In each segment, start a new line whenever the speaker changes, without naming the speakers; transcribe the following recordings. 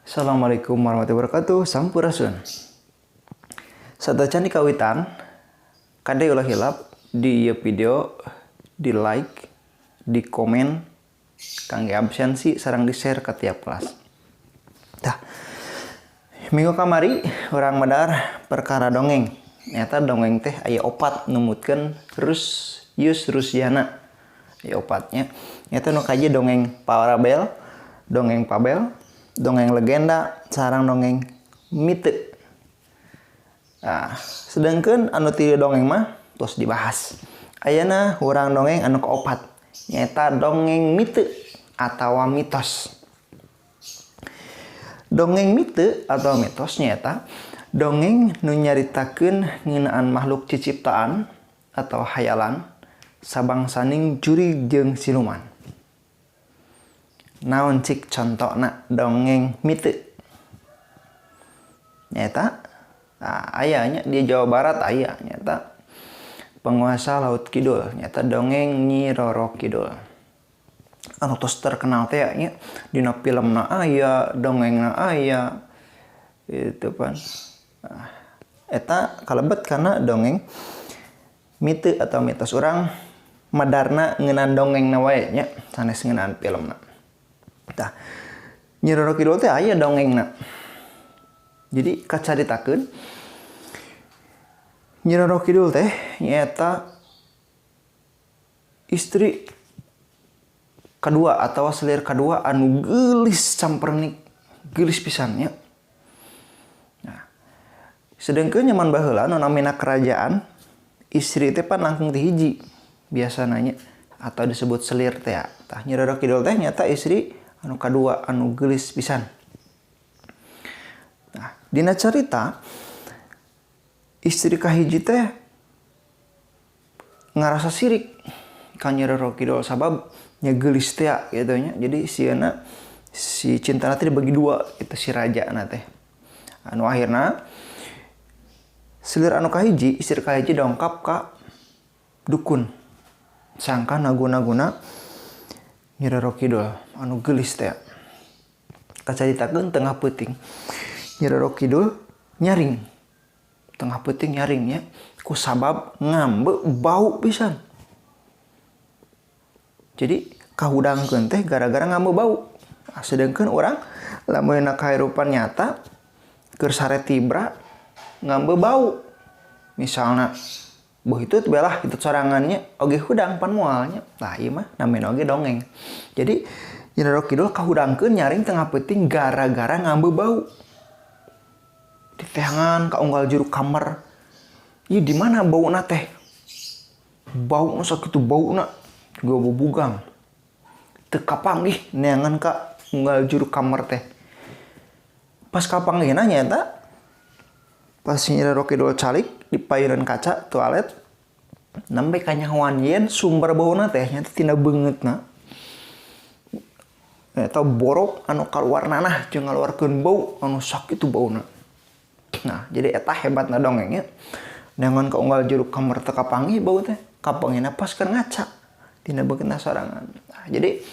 Assalamualaikum warahmatullahi wabarakatuh. Sampurasun. Sadacan di kawitan, kadai ulah hilap di video, di like, di komen, kangge absensi sarang di share ke tiap kelas. Tah, minggu kamari orang medar perkara dongeng. Nyata dongeng teh aya opat numutkeun Rus Rusiana. Aya opatnya. Nyata nu kaji dongeng parabel, dongeng pabel, dongeng legenda, sarang dongeng mite. Nah, sedangkan anu ti dongeng mah terus dibahas. Ayeuna urang dongeng anu keopat, nyata dongeng mite atawa mitos. Dongeng mite atau mitos nyata dongeng nu nyaritakeun ngeunaan makhluk ciciptaan atau hayalan sabangsaning jurig jeung siluman. Naon cik contohna dongeng mite? Nyata ayahnya di Jawa Barat aya nyata penguasa Laut Kidul, nyata dongeng Nyi Roro Kidul. Anu tos terkenal teh nya dina filmna aya, dongengna aya. Itu pan. Eta kalebet karena dongeng mite atau mitos urang madarna ngeunaan dongengna wae nya sanes ngeunaan filmna. Tah, Nyi Roro Kidul teh aya dongengna. Jadi kacaritakeun Nyi Roro Kidul teh nyaeta istri kedua atau selir kedua anu geulis campernik, geulis pisan nya. Nah, sedengkeun nyaman baheula nu namina kerajaan, istri teh pan langkung ti hiji biasana nya atau disebut selir teh. Tah Nyi Roro Kidul teh nyata istri anu kadua anu geulis pisan. Nah, dina carita istri kahiji teh ngarasa sirik ka Nyi Roro Kidul sabab nya geulis teh gitu nya. Jadi sieuna si cintana teh dibagi dua itu si raja na teh. Anu akhirna selir anu kahiji, istri kahiji dongkap ka dukun. Sangka naguna-guna Nyi Roro Kidul anu geulis teh. Kacaritakeun tengah peuting. Nyi Roro Kidul nyaring. Tengah peuting nyaring nya ku sabab ngambe bau pisan. Jadi kahudangkeun teh gara-gara ngambe bau. Sedengkeun urang lamunna kahirupan nyata keur sare tibra ngambe bau. Misalna begitu belah itu sorangannya oge hudang pan moalnya. Nah, ieu mah namina oge dongeng. Jadi Nyi Roro Kidul kahudangkeun nyaring tengah peuting gara-gara ngambe bau. Di teangan ka unggal juru kamar. Ieu di mana bauna teh? Bauna sakitu bauna juga bubugang. Teu kapanggih neangan ka unggal juru kamar teh. Pas kapanggihna nyata pas Nyi Roro Kidul calik di payeunan kaca toilet nembe kanyahoan yen sumber bauna teh nya tina beungeutna eta borok anu kaluar nanah jeung ngaluarkeun bau anu sakitu bauna. Nah, jadi eta hebatna dongengnya. Neangan ka unggal juru kamar teu kapanggih bau teh, kapanggihna pas keur ngaca tina beungeutna sorangan. Nah, jadi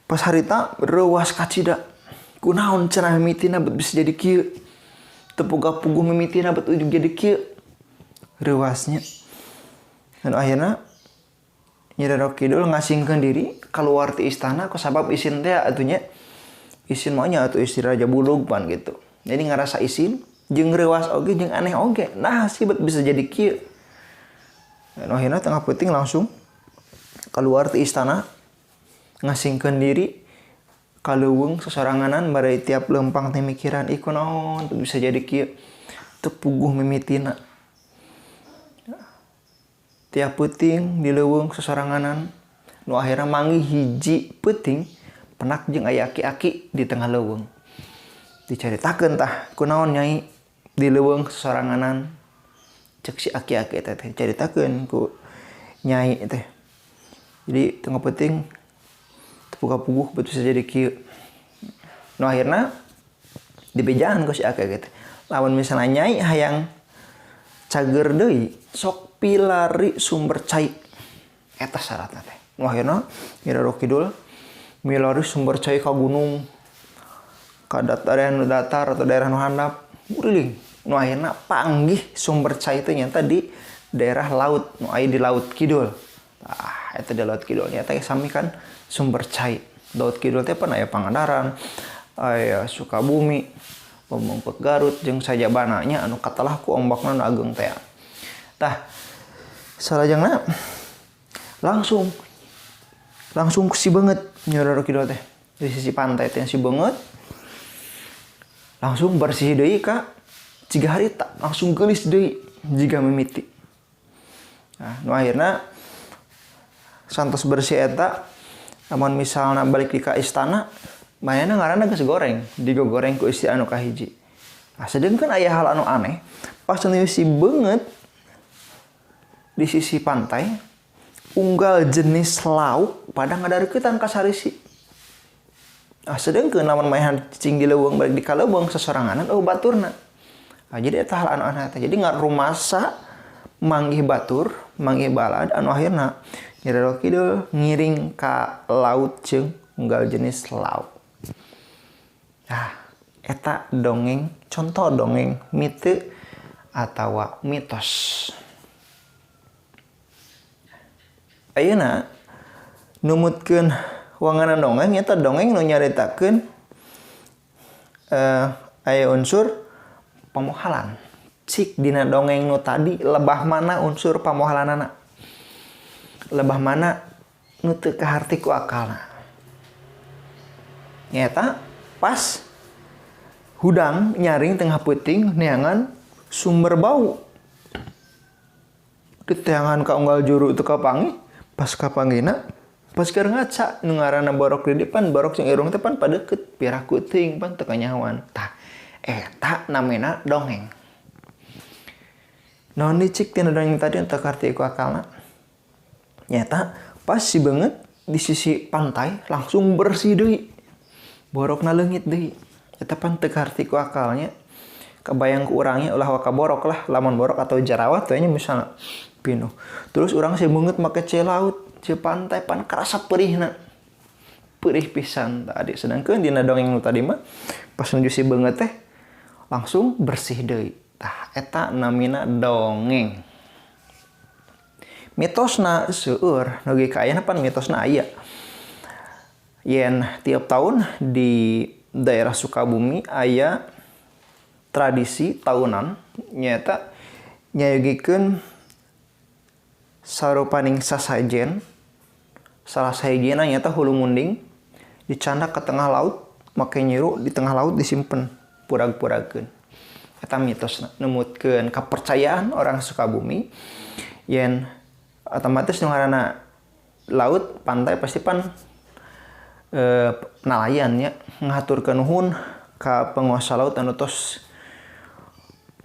pas harita reuwas kacida. Kunaon cenah mimitina bet bisa jadi kieu? Teu boga puguh mimitina bet ujug jadi kieu. Reuasnya. Dan akhirnya Nyi Roro Kidul ngasingkeun diri keluar ti istana ku sabab isin teh atunya isin mah nya atuh istri Raja Bulug pan gitu. Jadi ngarasa isin jeung reuas oge jeung aneh oge. Nah, sibet bisa jadi kieu. Dan akhirnya tengah peuting langsung keluar ti istana ngasingkeun diri kaleuweung sosoranganan bari tiap leumpang teh mikiran ih kunaon bisa jadi kieu. Teu puguh mimitina. Tiap peuting di leuweung sosoranganan nu akhirna manggih hiji peuting penak jeung aya aki-aki di tengah leuweung. Dicaritakeun tah kunaon nyai di leuweung sosoranganan cek si aki-aki teh caritakeun ku nyai teh. Jadi tengah peuting teu puguh bet bisa jadi kieu. Nu akhirna dibejaan ku si aki-aki teh. Lamun misalna nyai hayang cager deui sok pilari sumber cai eta syaratna teh. Nu akhirna Nyi Roro Kidul milari sumber cai ka gunung daerah nu datar atau daerah nu handap uring nu akhirna panggih sumber cai teh nyata di daerah laut nu aya di laut kidul. Eta di laut kidul nyata sami kan sumber cai. Laut kidul teh pan aya Pangandaran, aya Sukabumi, Pamengpeuk Garut jeung sajabana nya anu katelah ku ombakna nu ageung teh. Tah salajengna langsung si banget nyororo kidul teh di sisi pantai teh si banget langsung bersih deui ka ciga harita langsung geulis deui jiga mimiti. Nah nu akhirna santos bersih eta lamun misalna balik ka istana manehna ngaranna geus goreng digoreng ku istri anu kahiji. Nah sedengkeun aya hal anu aneh pas nu si banget di sisi pantai unggal jenis lauk pada ngadareuketan ka sarisi. Ah sedengkeun lamun maehan cicing di leuweung balik di kaleuweung sasoranganan baturna. Ah jadi eta hal anu aneh teh. Jadi ngarumasa manggih batur, manggih balad anu akhirna nyeroro kidul ngiring ka laut jeung unggal jenis lauk. Nah, eta dongeng, contoh dongeng mite atawa mitos. Ayeuna numutkeun wanganan dongeng eta dongeng nu nyaritakeun aya unsur pamohalan. Cik dina dongeng nu tadi lebah mana unsur pamohalanana? Lebah mana nu teu kaharti ku akalna? Nyata pas hudang nyaring tengah peuting neangan sumber bau. Diteangan ka unggal juru teu kapanggih, pas kapanggihna pas keur ngaca nu ngaranna borok di depan borok jeung irung teh pan padeukeut piraku teuing pan teu kanyahoan. Tah eta namina dongeng. Naon dicik tina dongeng tadi teu kaharti ku akalna? Nyata pas si banget di sisi pantai langsung bersih deui. Borokna leungit deui. Eta pan teu kaharti ku akalnya. Kabayang ku urangnya ulah waka borok lah, lamun borok atau jarawat teh nya misalna pinuh. Terus urang si beungeut make ce laut, ce pantai pan karasa peurihna. Peurih pisan tadi. Sedangkeun dina dongeng nu tadi mah pas nuju si beungeut teh langsung bersih deui. Tah eta namina dongeng. Mitosna seueur nugi ka ayeuna pan mitosna aya. Yen tiap tahun di daerah Sukabumi aya tradisi tahunan nyata nyayogikeun sarupaning sasajen salah sahijina nyata hulu munding dicandak ke tengah laut make nyiru di tengah laut disimpen purag-puragkeun. Eta mitosna numutkeun kepercayaan orang Sukabumi yen otomatis nu ngaranna laut pantai pasti pan nalayan nya ngaturkeun nuhun ka penguasa laut anu tos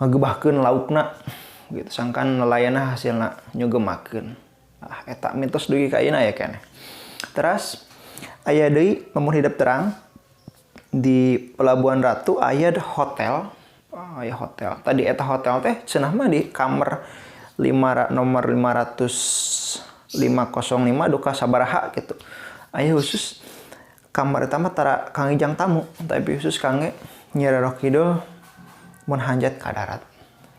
ngagebahkeun laukna gitu sangkan nelayanna hasilna nyugemakeun. Eta mitos dugi ka ayeuna aya keneh. Teras aya deui lamun hidup terang di Pelabuhan Ratu aya hotel. Aya hotel. Tadi eta hotel teh cenah mah di kamar nomor 505 duka sabaraha gitu. Aya khusus kamar eta mah tara kangge jang tamu, tapi khusus kangge nyeroro kidul mun hanjat ka darat.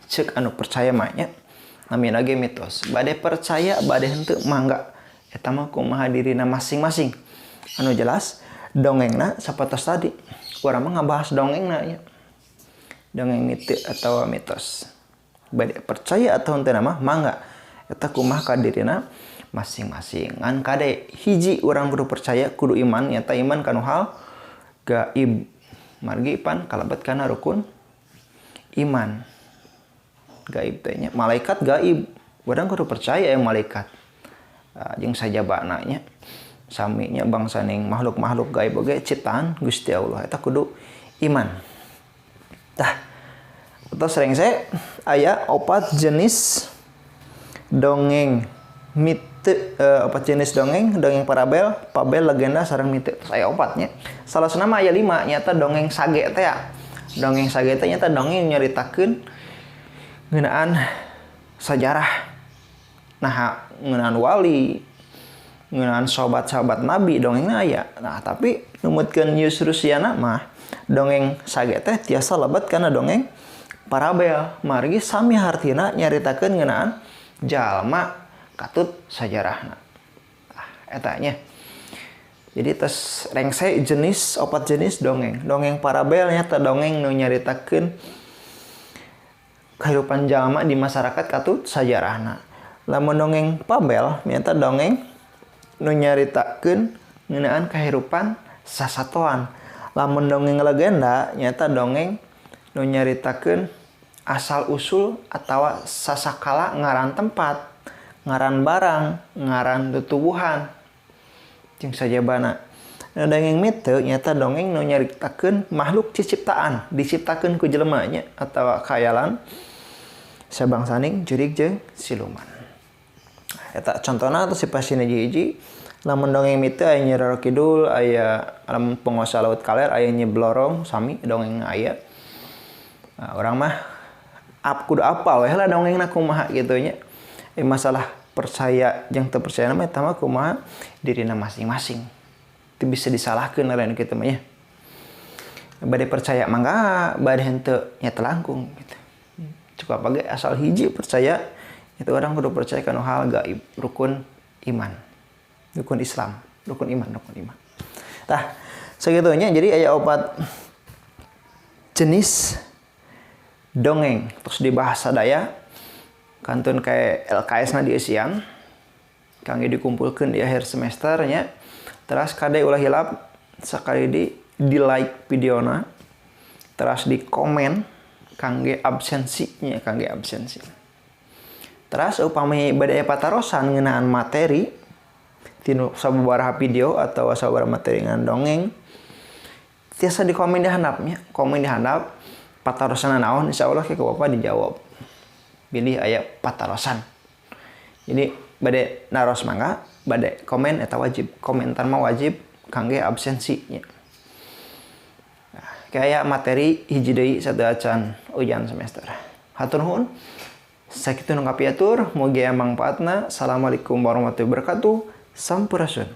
Ceuk anu percaya mah nya namina ge mitos. Bade percaya bade henteu mangga. Eta mah kumaha dirina masing-masing. Anu jelas dongengna sapatos tadi. Urang mah ngabahas dongengna nya. Dongeng mite atau mitos. Bade percaya atau henteu mah mangga. Eta kumaha ka dirina masing-masing. Ngan kade hiji urang kudu percaya kudu iman nyata iman kanu hal gaib. Margi pan kalabat kana rukun iman. Gaib teh nya malaikat gaib. Urang kudu percaya yang malaikat. Jeung sajabana nya sami nya bangsaning makhluk-makhluk gaib oge ciptaan Gusti Allah eta kudu iman. Tah Atau sering saya aya opat jenis dongeng mite, opat jenis dongeng parabel, pabel, legenda, sareng mite. Saya opatnya. Salah nama aya 5 nyata dongeng sage teh ya. Dongeng sage teh nyata dongeng nyaritakeun ngeunaan sajarah. Nah, ngeunaan wali, ngeunaan sahabat-sahabat Nabi dongengna aya. Nah, tapi numutkeun Yusrusiana mah dongeng sage teh tiasa lebat kana dongeng parabel. Margi sami hartina nyaritakeun ngeunaan jalma katut sajarahna. Eta nya. Jadi tes rengse jenis opat jenis dongeng. Dongeng parabel nyata dongeng nu nyaritakeun kehidupan jalma di masyarakat katut sajarahna. Lamun dongeng pabel nyata dongeng nu nyaritakeun ngeunaan kehidupan sasatoan. Lamun dongeng legenda nyata dongeng nu nyaritakeun asal usul atawa sasakala ngaran tempat, ngaran barang, ngaran tutuwuhan. Jeung sajabana. Nah, dongeng mite nyata dongeng nu nyaritakeun makhluk ciciptaan, diciptakeun ku jelema nya atawa khayalan sabangsaning jurig jeung siluman. Eta contohna atau sifat hiji-hiji. Lamun dongeng mite aya Nyi Roro Kidul, aya lamun penguasa laut kaler aya Nyi Blorong, sami dongeng aya. Nah, urang mah kudu apal we lah dongengna kumaha kitu nya. Masalah percaya jeung teu percaya mah eta mah kumaha dirina masing-masing. Teu bisa disalahkeun lain kitu mah nya. Bade percaya mangga, bade henteu nya teu langkung gitu. Cukup bage asal hiji percaya itu orang kudu percaya kana hal gaib, rukun iman. Rukun Islam, rukun iman. Tah, sagitunya jadi aya opat jenis dongeng terus di bahasa Daya kantun kayak LKS na dieusian kangge dikumpulkeun di akhir semester nya. Terus kade ulah hilap sakali di like videona, terus di komen kangge absensi nya, kangge absensi. Terus upami bade patarosan ngeunaan materi tinu sababaraha video atau sababaraha materi ngan dongeng tiasa di komen di handapnya, komen di handap patarosan naon insyaallah ke Bapak dijawab. Pilih aya patarosan. Jadi bade naros mangga, bade komen eta wajib. Komentar mah wajib kangge absensi nya. Nah, kayak materi hiji deui sadeacan ujian semester. Hatur nuhun. Sakitu nu kapiatur, mugi aya mangpaatna. Assalamualaikum warahmatullahi wabarakatuh. Sampurasun.